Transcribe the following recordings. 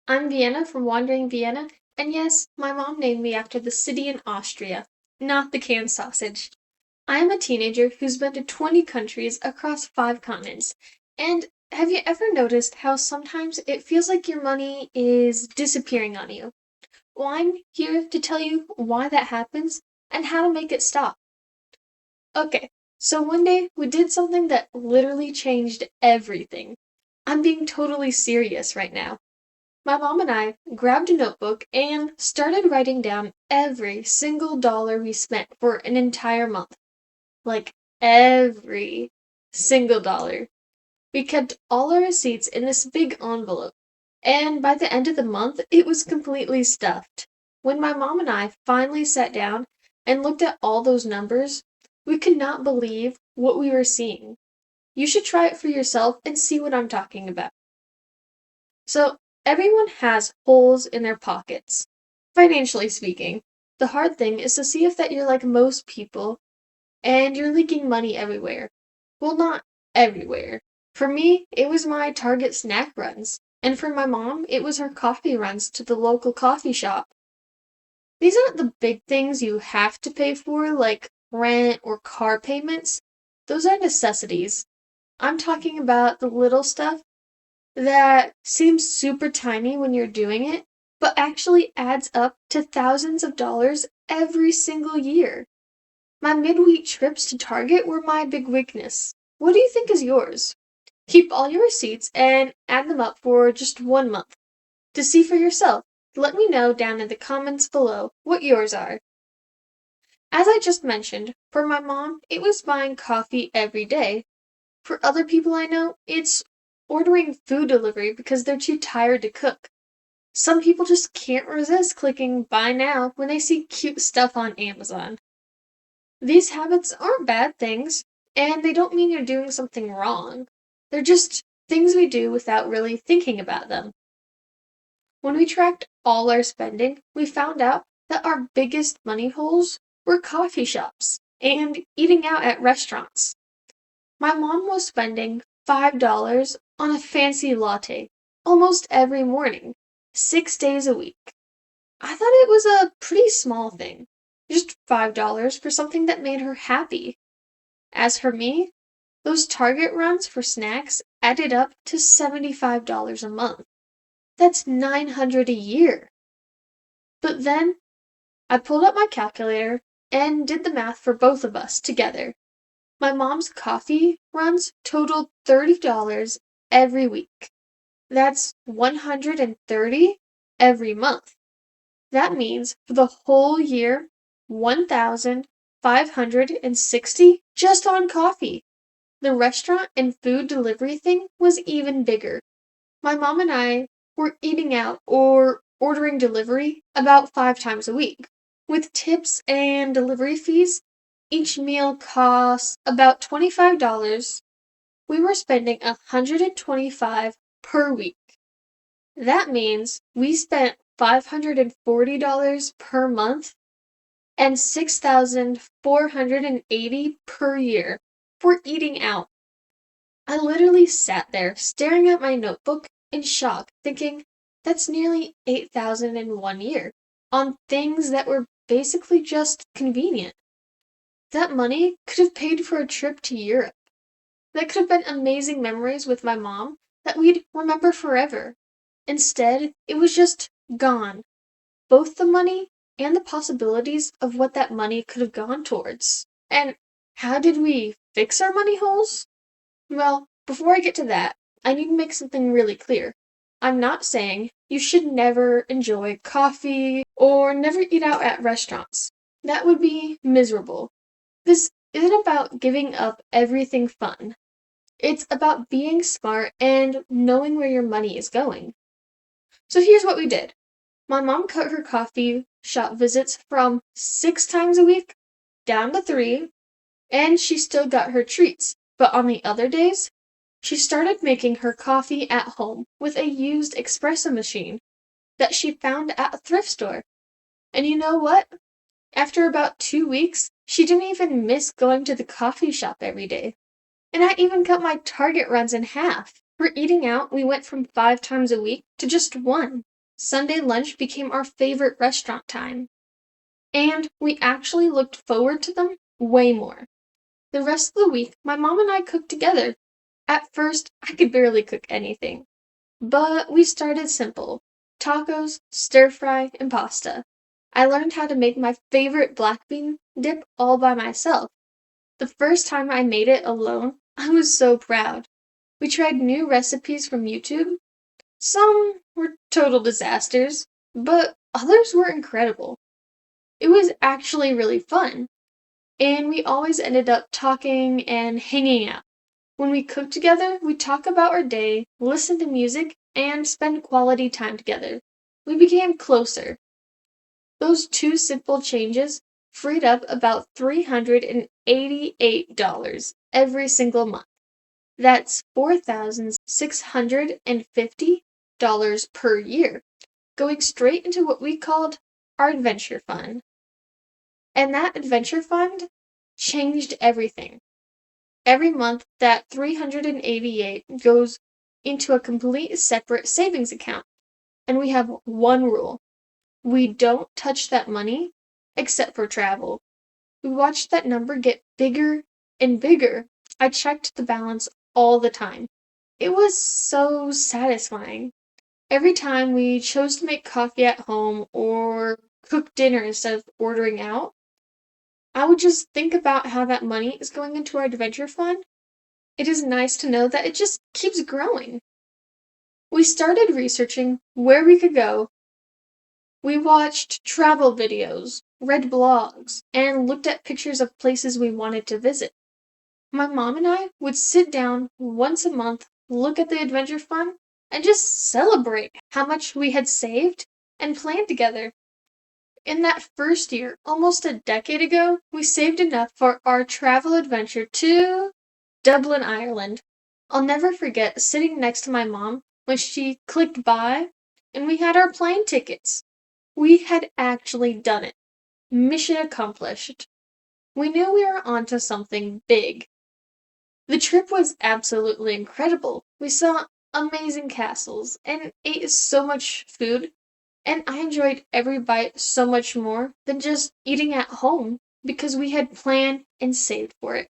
I'm Vienna from Wandering Vienna, and yes, my mom named me after the city in Austria, not the canned sausage. I am a teenager who's been to 20 countries across 5 continents. And have you ever noticed how sometimes it feels like your money is disappearing on you? Well, I'm here to tell you why that happens and how to make it stop. Okay, so one day we did something that literally changed everything. I'm being totally serious right now. My mom and I grabbed a notebook and started writing down every single dollar we spent for an entire month. Like every single dollar. We kept all our receipts in this big envelope, and by the end of the month, it was completely stuffed. When my mom and I finally sat down and looked at all those numbers, we could not believe what we were seeing. You should try it for yourself and see what I'm talking about. So, everyone has holes in their pockets, financially speaking. The hard thing is to see if that you're like most people and you're leaking money everywhere. Well, not everywhere. For me, it was my Target snack runs, and for my mom, it was her coffee runs to the local coffee shop. These aren't the big things you have to pay for, like rent or car payments. Those are necessities. I'm talking about the little stuff that seems super tiny when you're doing it, but actually adds up to thousands of dollars every single year. My midweek trips to Target were my big weakness. What do you think is yours? Keep all your receipts and add them up for just 1 month. To see for yourself, let me know down in the comments below what yours are. As I just mentioned, for my mom, it was buying coffee every day. For other people I know, it's ordering food delivery because they're too tired to cook. Some people just can't resist clicking buy now when they see cute stuff on Amazon. These habits aren't bad things, and they don't mean you're doing something wrong. They're just things we do without really thinking about them. When we tracked all our spending, we found out that our biggest money holes were coffee shops and eating out at restaurants. My mom was spending $5 on a fancy latte almost every morning, 6 days a week. I thought it was a pretty small thing, just $5 for something that made her happy. As for me, those Target runs for snacks added up to $75 a month. That's $900 a year. But then I pulled up my calculator and did the math for both of us together. My mom's coffee runs totaled $30 every week. That's 130 every month. That means for the whole year, 1,560 just on coffee. The restaurant and food delivery thing was even bigger. My mom and I were eating out or ordering delivery about 5 times a week. With tips and delivery fees, each meal costs about $25. We were spending 125 per week. That means we spent $540 per month and 6,480 per year for eating out. I literally sat there staring at my notebook in shock, thinking that's nearly 8,000 in 1 year on things that were basically just convenient. That money could have paid for a trip to Europe. That could have been amazing memories with my mom that we'd remember forever. Instead, it was just gone. Both the money and the possibilities of what that money could have gone towards. And how did we fix our money holes? Well, before I get to that, I need to make something really clear. I'm not saying you should never enjoy coffee or never eat out at restaurants. That would be miserable. This isn't about giving up everything fun. It's about being smart and knowing where your money is going. So here's what we did. My mom cut her coffee shop visits from 6 times a week down to 3, and she still got her treats. But on the other days, she started making her coffee at home with a used espresso machine that she found at a thrift store. And you know what? After about 2 weeks, she didn't even miss going to the coffee shop every day. And I even cut my Target runs in half. For eating out, we went from 5 times a week to just one. Sunday lunch became our favorite restaurant time, and we actually looked forward to them way more. The rest of the week, my mom and I cooked together. At first, I could barely cook anything, but we started simple: tacos, stir fry, and pasta. I learned how to make my favorite black bean dip all by myself. The first time I made it alone, I was so proud. We tried new recipes from YouTube. Some were total disasters, but others were incredible. It was actually really fun, and we always ended up talking and hanging out. When we cook together, we talk about our day, listen to music, and spend quality time together. We became closer. Those two simple changes freed up about $388 every single month. That's $4,650 per year, going straight into what we called our adventure fund. And that adventure fund changed everything. Every month, that 388 goes into a complete separate savings account. And we have one rule: we don't touch that money except for travel. We watched that number get bigger and bigger. I checked the balance all the time. It was so satisfying. Every time we chose to make coffee at home or cook dinner instead of ordering out, I would just think about how that money is going into our adventure fund. It is nice to know that it just keeps growing. We started researching where we could go. We watched travel videos, read blogs, and looked at pictures of places we wanted to visit. My mom and I would sit down once a month, look at the adventure fund, and just celebrate how much we had saved and planned together. In that first year, almost a decade ago, we saved enough for our travel adventure to Dublin, Ireland. I'll never forget sitting next to my mom when she clicked buy and we had our plane tickets. We had actually done it. Mission accomplished. We knew we were onto something big. The trip was absolutely incredible. We saw amazing castles and ate so much food, and I enjoyed every bite so much more than just eating at home because we had planned and saved for it.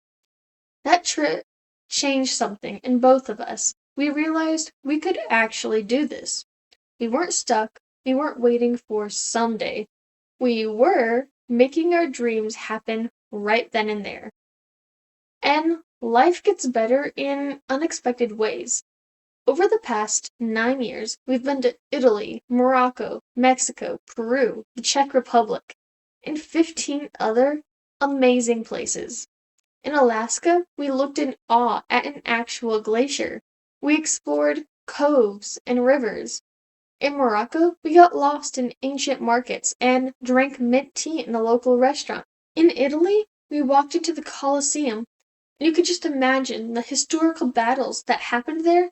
That trip changed something in both of us. We realized we could actually do this. We weren't stuck. We weren't waiting for someday. We were making our dreams happen right then and there. And life gets better in unexpected ways. Over the past 9 years, we've been to Italy, Morocco, Mexico, Peru, the Czech Republic, and 15 other amazing places. In Alaska, we looked in awe at an actual glacier. We explored coves and rivers. In Morocco, we got lost in ancient markets and drank mint tea in a local restaurant. In Italy, we walked into the Colosseum, and you could just imagine the historical battles that happened there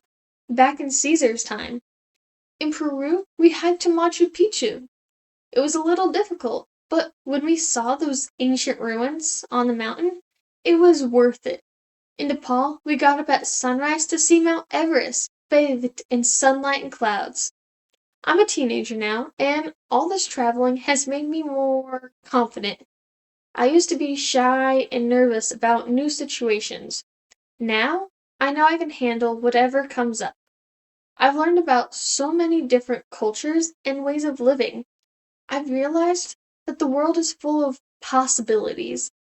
back in Caesar's time. In Peru, we hiked to Machu Picchu. It was a little difficult, but when we saw those ancient ruins on the mountain, it was worth it. In Nepal, we got up at sunrise to see Mount Everest, bathed in sunlight and clouds. I'm a teenager now, and all this traveling has made me more confident. I used to be shy and nervous about new situations. Now, I know I can handle whatever comes up. I've learned about so many different cultures and ways of living. I've realized that the world is full of possibilities.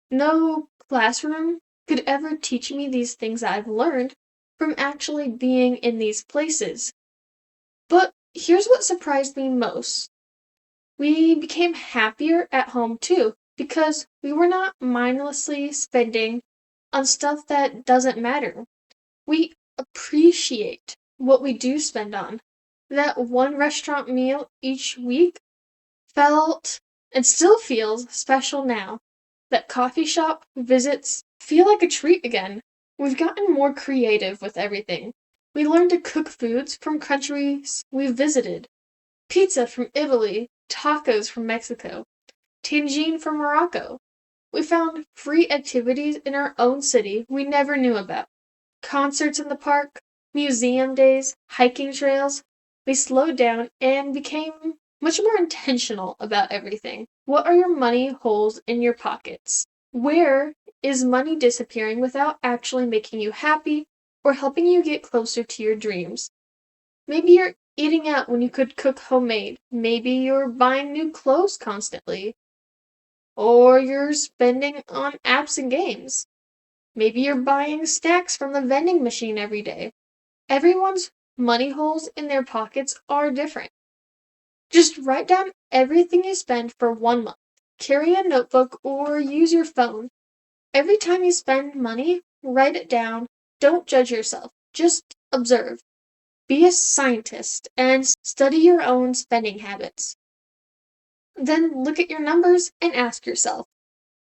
No classroom could ever teach me these things I've learned from actually being in these places. But here's what surprised me most. We became happier at home too, because we were not mindlessly spending on stuff that doesn't matter. We appreciate what we do spend on. That one restaurant meal each week felt and still feels special now. That coffee shop visits feel like a treat again. We've gotten more creative with everything. We learned to cook foods from countries we've visited: pizza from Italy, tacos from Mexico, tangine from Morocco. We found free activities in our own city we never knew about: concerts in the park, museum days, hiking trails. We slowed down and became much more intentional about everything. What are your money holes in your pockets? Where is money disappearing without actually making you happy or helping you get closer to your dreams? Maybe you're eating out when you could cook homemade. Maybe you're buying new clothes constantly. Or you're spending on apps and games. Maybe you're buying snacks from the vending machine every day. Everyone's money holes in their pockets are different. Just write down everything you spend for 1 month. Carry a notebook or use your phone. Every time you spend money, write it down. Don't judge yourself. Just observe. Be a scientist and study your own spending habits. Then look at your numbers and ask yourself,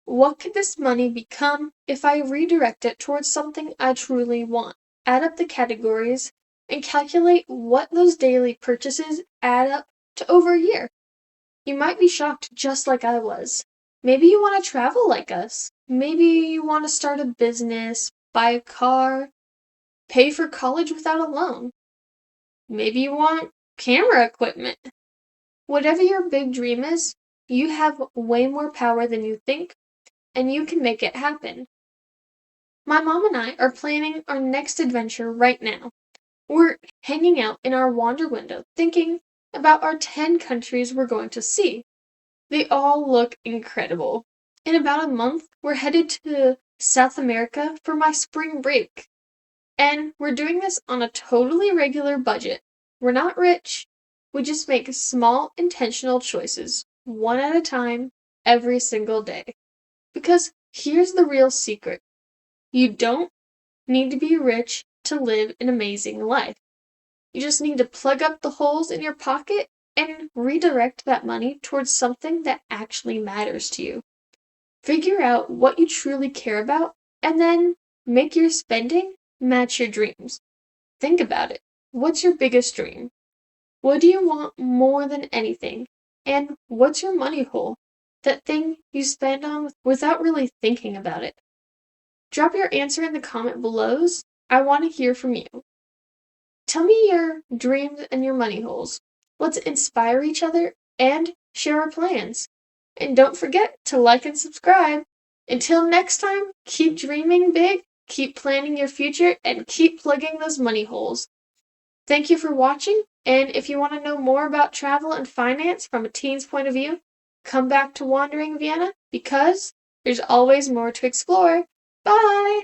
what could this money become if I redirect it towards something I truly want? Add up the categories and calculate what those daily purchases add up to over a year. You might be shocked just like I was. Maybe you want to travel like us. Maybe you want to start a business, buy a car, pay for college without a loan. Maybe you want camera equipment. Whatever your big dream is, you have way more power than you think, and you can make it happen. My mom and I are planning our next adventure right now. We're hanging out in our wander window, thinking about our 10 countries we're going to see. They all look incredible. In about a month, we're headed to South America for my spring break. And we're doing this on a totally regular budget. We're not rich. We just make small, intentional choices, one at a time, every single day. Because here's the real secret. You don't need to be rich to live an amazing life. You just need to plug up the holes in your pocket and redirect that money towards something that actually matters to you. Figure out what you truly care about and then make your spending match your dreams. Think about it. What's your biggest dream? What do you want more than anything? And what's your money hole? That thing you spend on without really thinking about it. Drop your answer in the comment below. I want to hear from you. Tell me your dreams and your money holes. Let's inspire each other and share our plans. And don't forget to like and subscribe. Until next time, keep dreaming big, keep planning your future, and keep plugging those money holes. Thank you for watching, and if you want to know more about travel and finance from a teen's point of view, come back to Wandering Vienna because there's always more to explore. Bye!